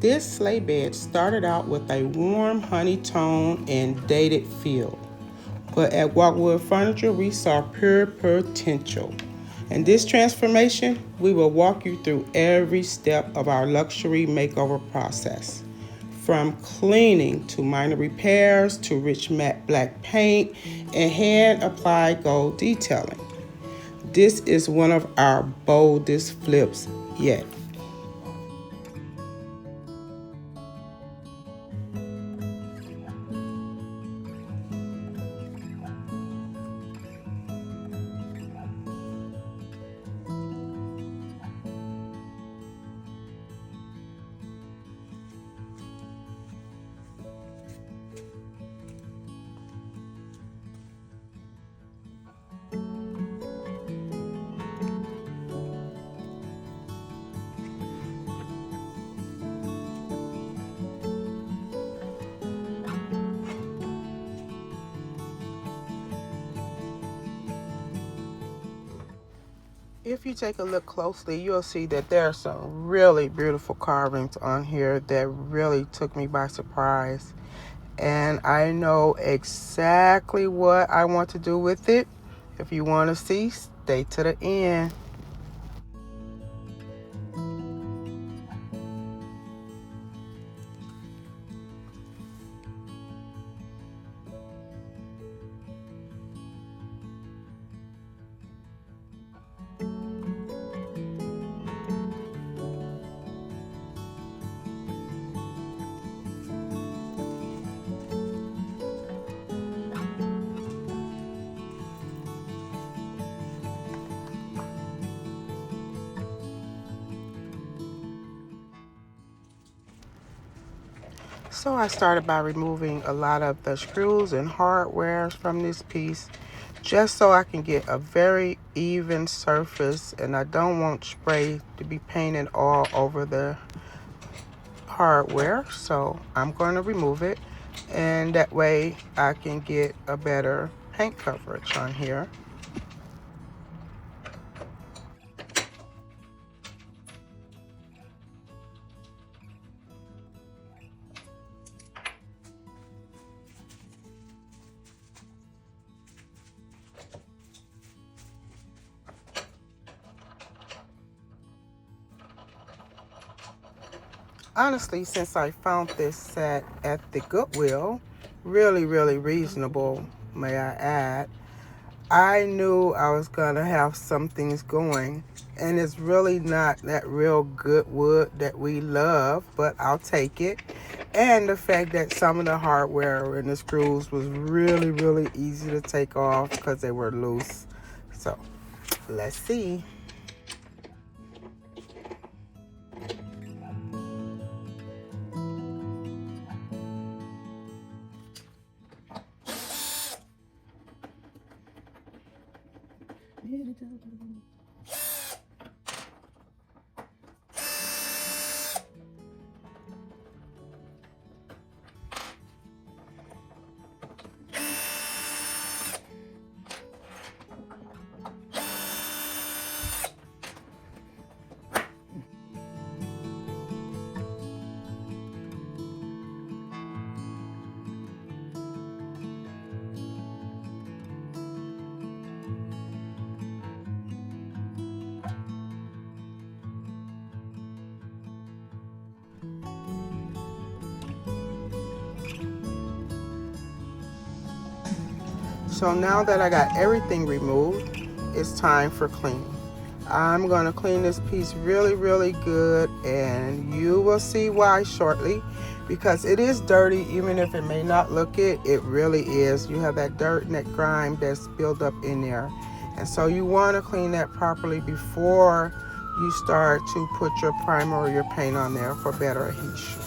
This sleigh bed started out with a warm honey tone and dated feel, but at Walkwood Furniture we saw pure potential. In this transformation, we will walk you through every step of our luxury makeover process. From cleaning to minor repairs to rich matte black paint and hand applied gold detailing. This is one of our boldest flips yet. If you take a look closely, you'll see that there are some really beautiful carvings on here that really took me by surprise. And I know exactly what I want to do with it. If you want to see, stay to the end. So I started by removing a lot of the screws and hardware from this piece just so I can get a very even surface, and I don't want spray to be painted all over the hardware. So I'm going to remove it, and that way I can get a better paint coverage on here. Honestly, since I found this set at the Goodwill, really reasonable, may I add, I knew I was going to have some things going. And it's really not that real good wood that we love, but I'll take it. And the fact that some of the hardware and the screws was really easy to take off because they were loose. So, let's see. So now that I got everything removed, it's time for cleaning. I'm going to clean this piece really good, and you will see why shortly, because it is dirty. Even if it may not look it, it really is. You have that dirt and that grime that's built up in there, and so you want to clean that properly before you start to put your primer or your paint on there for better adhesion.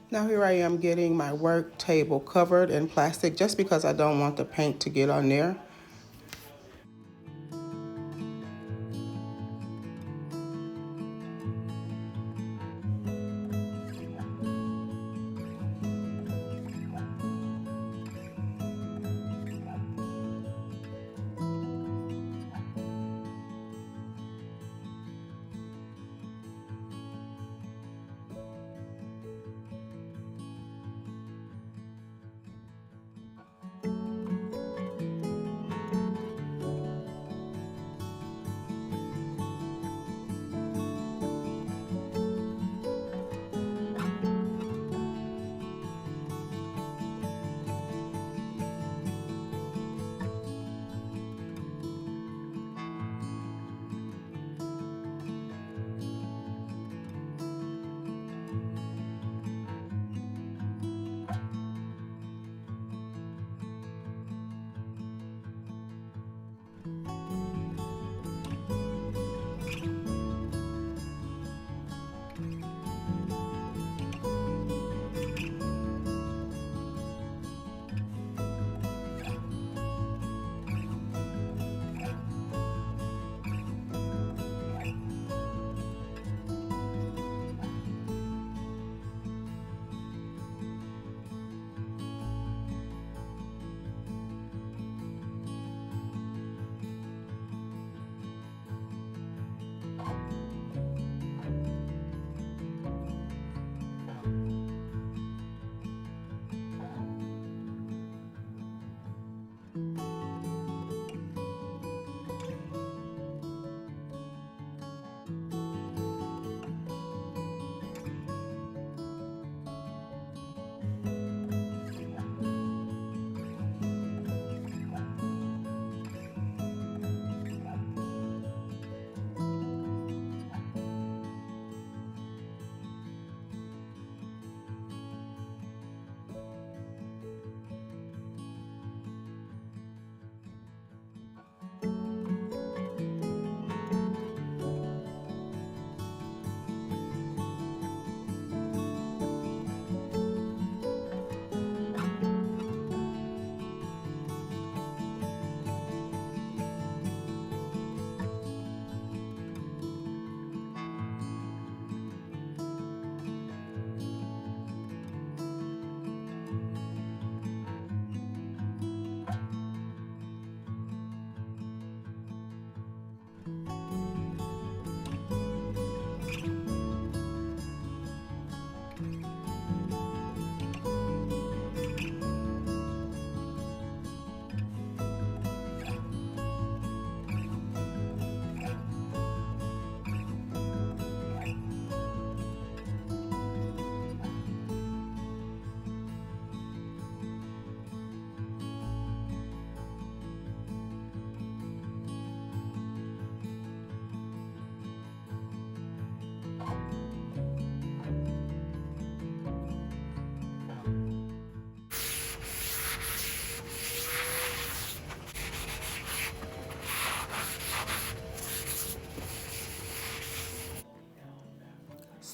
Now here I am getting my work table covered in plastic just because I don't want the paint to get on there.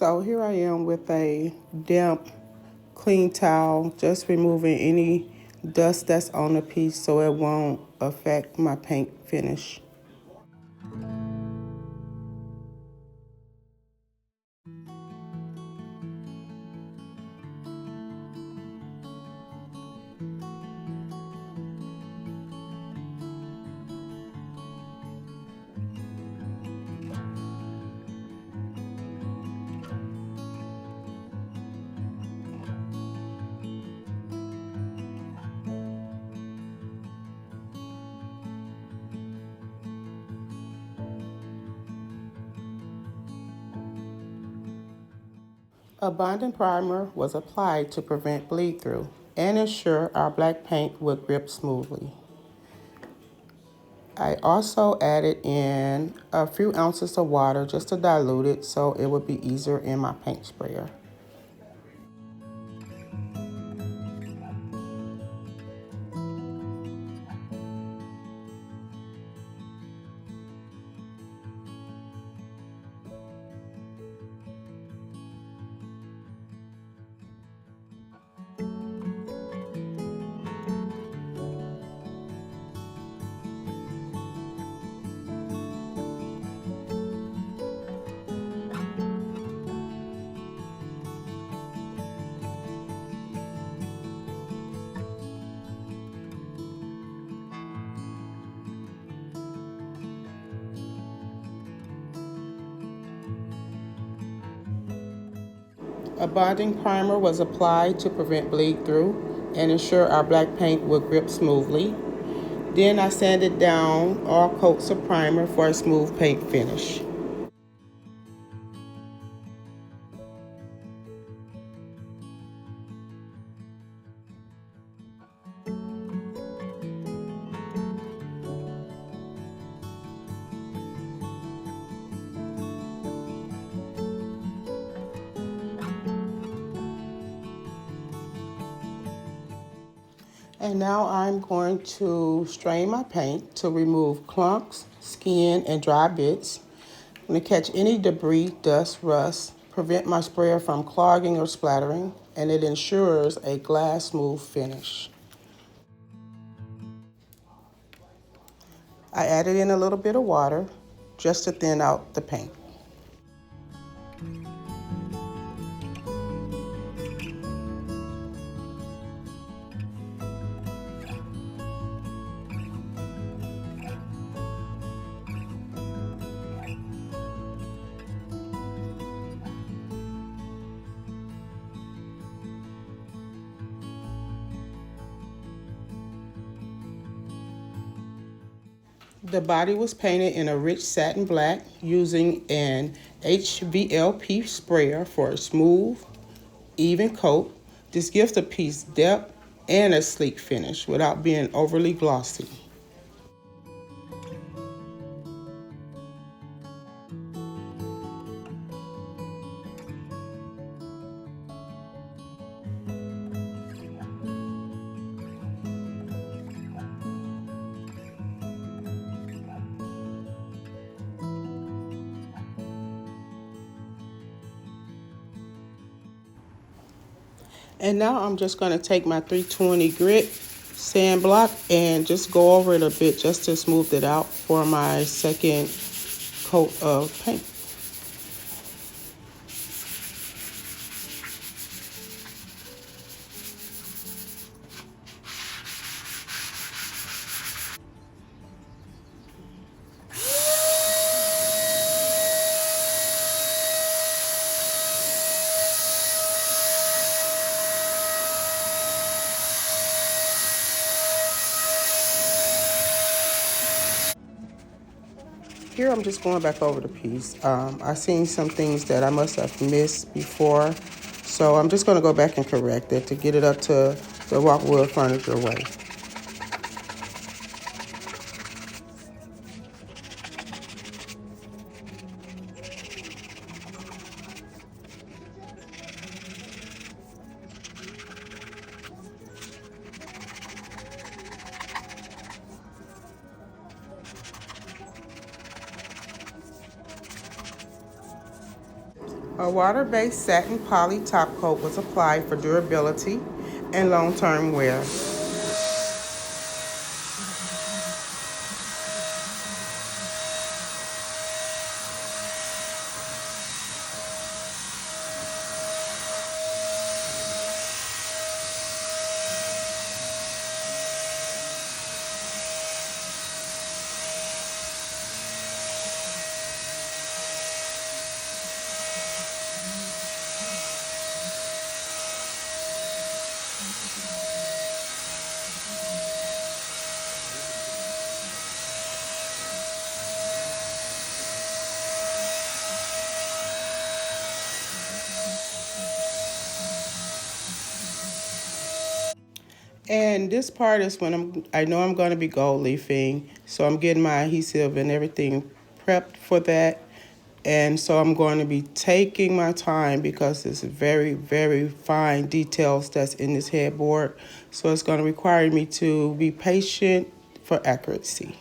So here I am with a damp, clean towel, just removing any dust that's on the piece so it won't affect my paint finish. A bonding primer was applied to prevent bleed through and ensure our black paint would grip smoothly. I also added in a few ounces of water just to dilute it so it would be easier in my paint sprayer. A bonding primer was applied to prevent bleed through and ensure our black paint would grip smoothly. Then I sanded down all coats of primer for a smooth paint finish. And now I'm going to strain my paint to remove clumps, skin, and dry bits. I'm going to catch any debris, dust, rust, prevent my sprayer from clogging or splattering, and it ensures a glass smooth finish. I added in a little bit of water just to thin out the paint. The body was painted in a rich satin black using an HVLP sprayer for a smooth, even coat. This gives the piece depth and a sleek finish without being overly glossy. And now I'm just going to take my 320 grit sand block and just go over it a bit just to smooth it out for my second coat of paint. Here I'm just going back over the piece. I've seen some things that I must have missed before, so I'm just going to go back and correct it to get it up to the Walkwood Furniture way. A water-based satin poly top coat was applied for durability and long-term wear. And this part is when I know I'm going to be gold leafing, so I'm getting my adhesive and everything prepped for that. And so I'm going to be taking my time because it's very, very fine details that's in this headboard. So it's going to require me to be patient for accuracy.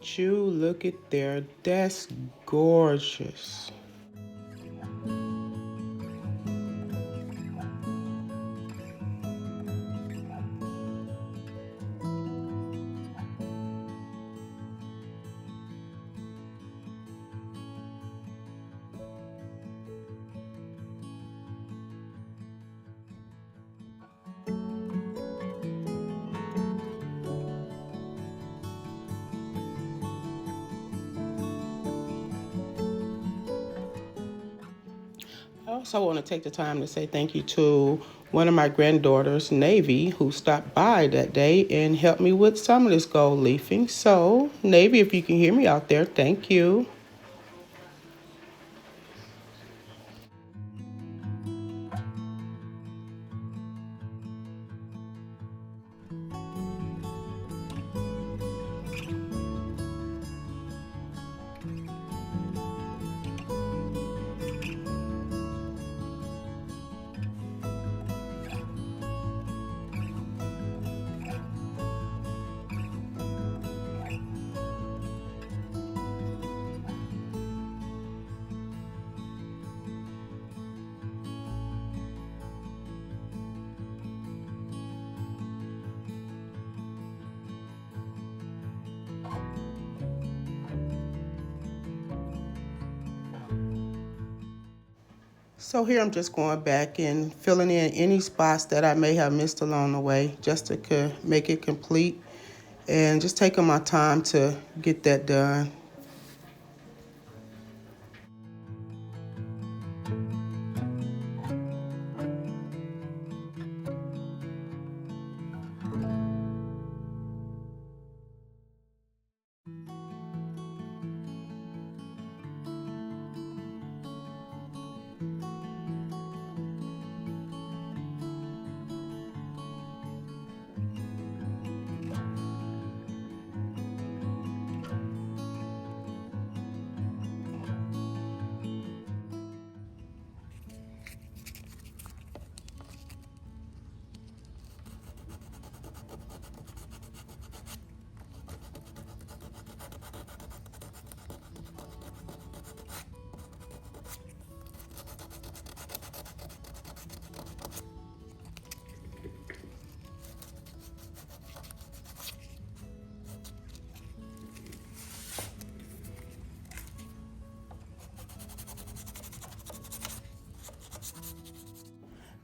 at you. Look at there. That's gorgeous. I also want to take the time to say thank you to one of my granddaughters, Navy, who stopped by that day and helped me with some of this gold leafing. So, Navy, if you can hear me out there, thank you. So here I'm just going back and filling in any spots that I may have missed along the way just to make it complete, and just taking my time to get that done.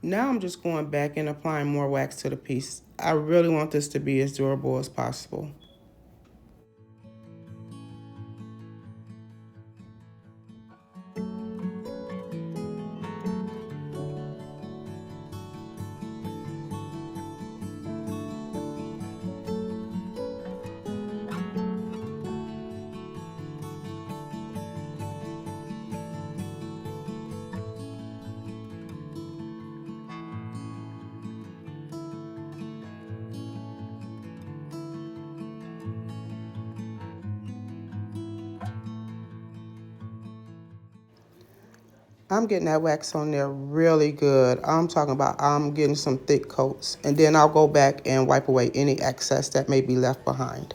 Now I'm just going back and applying more wax to the piece. I really want this to be as durable as possible. I'm getting that wax on there really good. I'm talking about I'm getting some thick coats. And then I'll go back and wipe away any excess that may be left behind.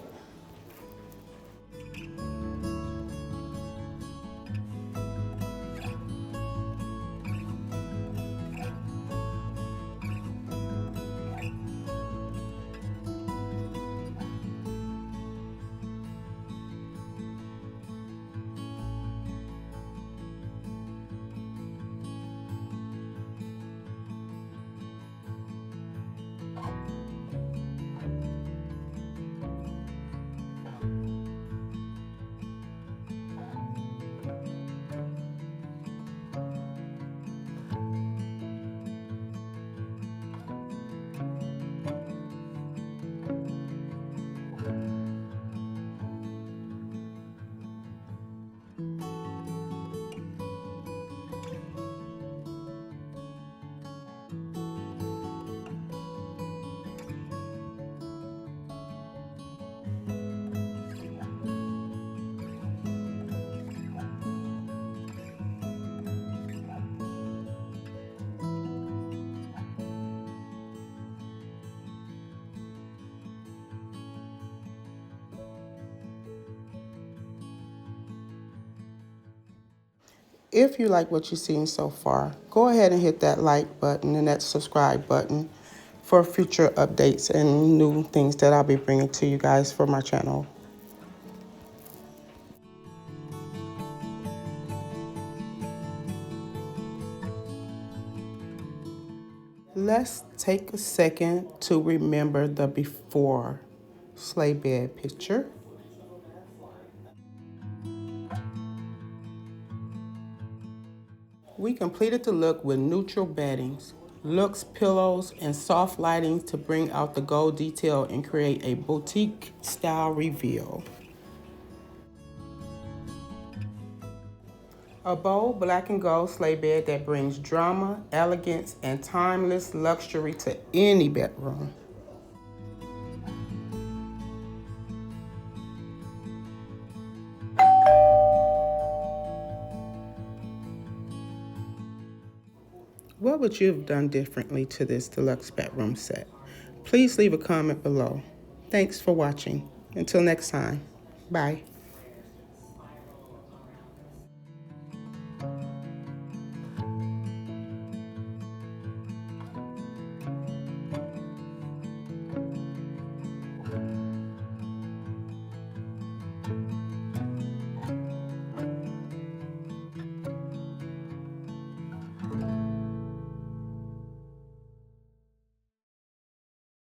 If you like what you've seen so far, go ahead and hit that like button and that subscribe button for future updates and new things that I'll be bringing to you guys for my channel. Let's take a second to remember the before sleigh bed picture. We completed the look with neutral beddings, looks, pillows, and soft lighting to bring out the gold detail and create a boutique style reveal. A bold black and gold sleigh bed that brings drama, elegance, and timeless luxury to any bedroom. What would you have done differently to this deluxe bedroom set? Please leave a comment below. Thanks for watching. Until next time, bye.